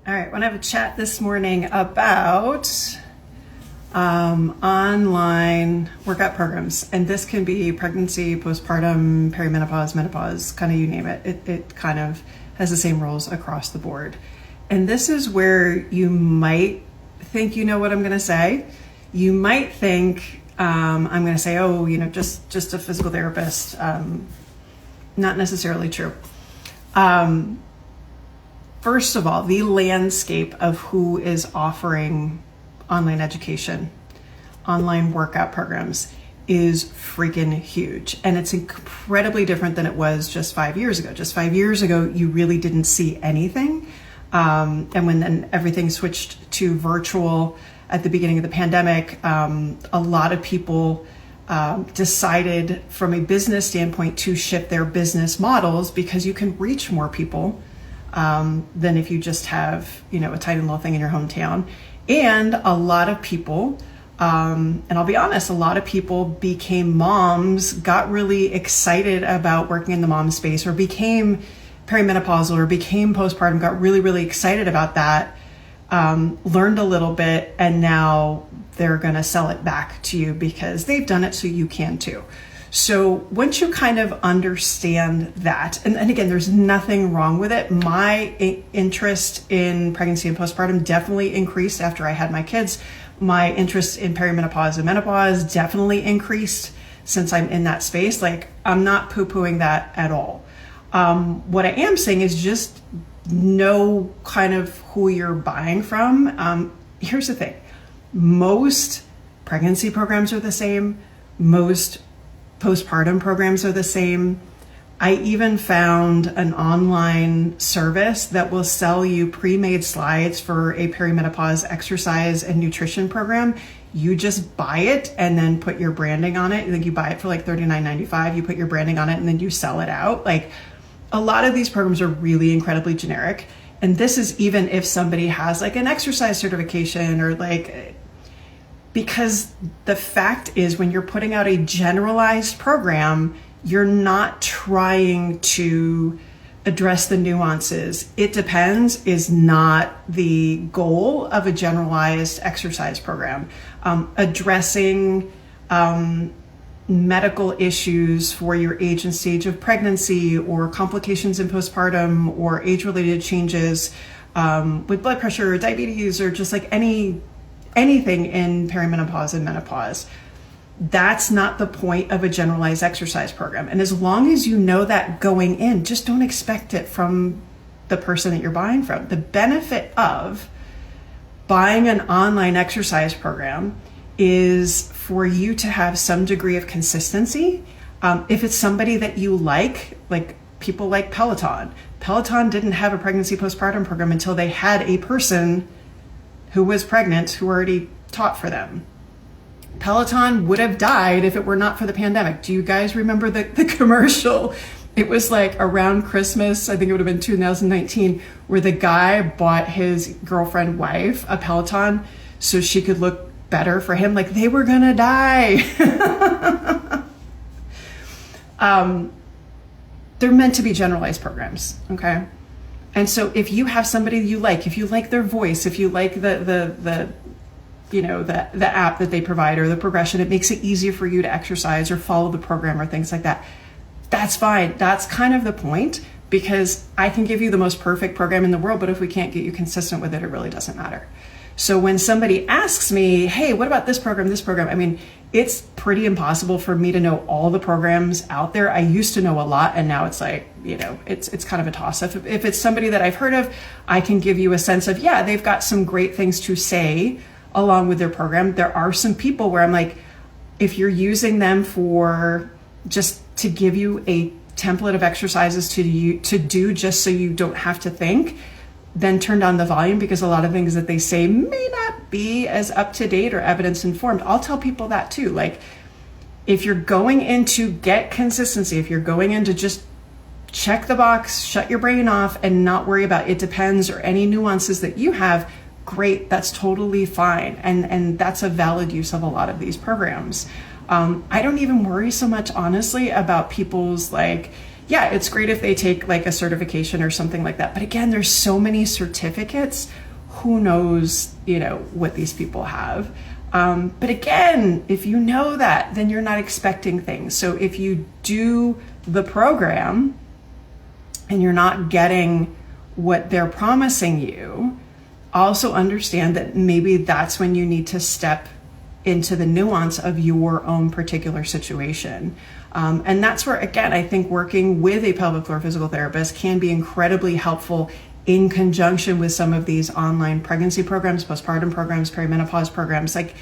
All right, I want to have a chat this morning about online workout programs. And this can be pregnancy, postpartum, perimenopause, menopause, kind of you name it. It kind of has the same rules across the board. And this is where you might think you know what I'm going to say. You might think I'm going to say, just a physical therapist. Not necessarily true. First of all, the landscape of who is offering online education, online workout programs is freaking huge. And it's incredibly different than it was just 5 years ago. Just 5 years ago, you really didn't see anything. And when then everything switched to virtual at the beginning of the pandemic, a lot of people decided from a business standpoint to shift their business models because you can reach more people than if you just have, a tiny little thing in your hometown. And a lot of people, and I'll be honest, a lot of people became moms, got really excited about working in the mom space, or became perimenopausal or became postpartum, got really, really excited about that, learned a little bit, and now they're going to sell it back to you because they've done it so you can too. So once you kind of understand that, and again, there's nothing wrong with it. My interest in pregnancy and postpartum definitely increased after I had my kids. My interest in perimenopause and menopause definitely increased since I'm in that space. Like, I'm not poo-pooing that at all. What I am saying is just know kind of who you're buying from. Here's the thing. Most pregnancy programs are the same. Most postpartum programs are the same. I even found an online service that will sell you pre-made slides for a perimenopause exercise and nutrition program. You just buy it and then put your branding on it. I think you buy it for like $39.95. You put your branding on it and then you sell it out. Like, a lot of these programs are really incredibly generic. And this is even if somebody has like an exercise certification or because the fact is when you're putting out a generalized program, you're not trying to address the nuances. It depends is not the goal of a generalized exercise program. Addressing medical issues for your age and stage of pregnancy or complications in postpartum or age-related changes with blood pressure or diabetes or just like anything in perimenopause and menopause. That's not the point of a generalized exercise program. And as long as you know that going in, just don't expect it from the person that you're buying from. The benefit of buying an online exercise program is for you to have some degree of consistency. If it's somebody that you like people like Peloton. Peloton didn't have a pregnancy postpartum program until they had a person who was pregnant who already taught for them. Peloton would have died if it were not for the pandemic. Do you guys remember the commercial? It was like around Christmas, I think it would have been 2019, where the guy bought his girlfriend wife a Peloton so she could look better for him. Like, they were gonna die. They're meant to be generalized programs, okay? And so if you have somebody you like, if you like their voice, if you like the app that they provide or the progression, it makes it easier for you to exercise or follow the program or things like that. That's fine. That's kind of the point, because I can give you the most perfect program in the world, but if we can't get you consistent with it, it really doesn't matter. So when somebody asks me, hey, what about this program, I mean, it's pretty impossible for me to know all the programs out there. I used to know a lot, and now it's like, it's kind of a toss-up. If it's somebody that I've heard of, I can give you a sense of, yeah, they've got some great things to say along with their program. There are some people where I'm like, if you're using them for just to give you a template of exercises to do just so you don't have to think, then turn down the volume, because a lot of things that they say may not be as up to date or evidence informed. I'll tell people that too. Like, if you're going in to get consistency, if you're going in to just check the box, shut your brain off, and not worry about it depends or any nuances that you have, great, that's totally fine. And that's a valid use of a lot of these programs. I don't even worry so much, honestly, about people's yeah, it's great if they take like a certification or something like that. But again, there's so many certificates. Who knows, what these people have. But again, if you know that, then you're not expecting things. So if you do the program and you're not getting what they're promising you, also understand that maybe that's when you need to step into the nuance of your own particular situation. And that's where, again, I think working with a pelvic floor physical therapist can be incredibly helpful in conjunction with some of these online pregnancy programs, postpartum programs, perimenopause programs. Like,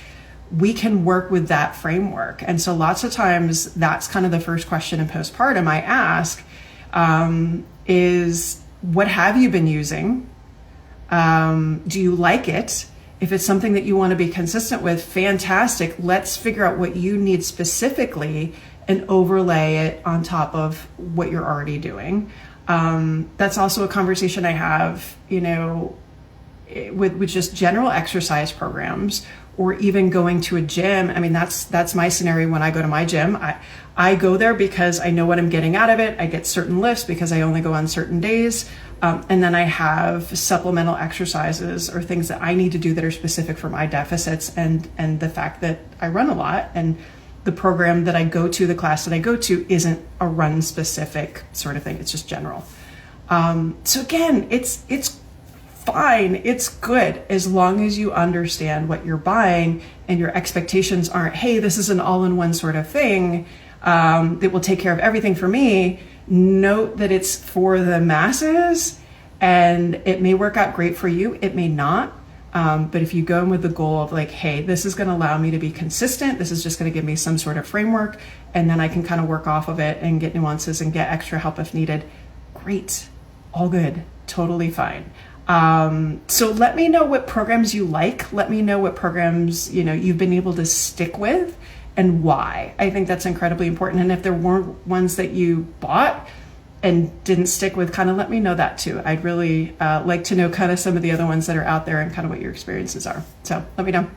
we can work with that framework. And so lots of times that's kind of the first question in postpartum I ask, is what have you been using? Do you like it? If it's something that you want to be consistent with, fantastic. Let's figure out what you need specifically and overlay it on top of what you're already doing. That's also a conversation I have, with just general exercise programs, or even going to a gym. I mean, that's my scenario when I go to my gym. I go there because I know what I'm getting out of it. I get certain lifts because I only go on certain days. And then I have supplemental exercises or things that I need to do that are specific for my deficits and the fact that I run a lot, and the program that I go to, the class that I go to, isn't a run specific sort of thing. It's just general. So again, it's fine. It's good as long as you understand what you're buying and your expectations aren't, hey, this is an all-in-one sort of thing that will take care of everything for me. Note that it's for the masses, and it may work out great for you. It may not. But if you go in with the goal of like, hey, this is going to allow me to be consistent, this is just going to give me some sort of framework, and then I can kind of work off of it and get nuances and get extra help if needed, great, all good, totally fine. So let me know what programs you like. Let me know what programs, you've been able to stick with and why. I think that's incredibly important. And if there weren't ones that you bought and didn't stick with, kind of let me know that too. I'd really like to know kind of some of the other ones that are out there and kind of what your experiences are. So let me know.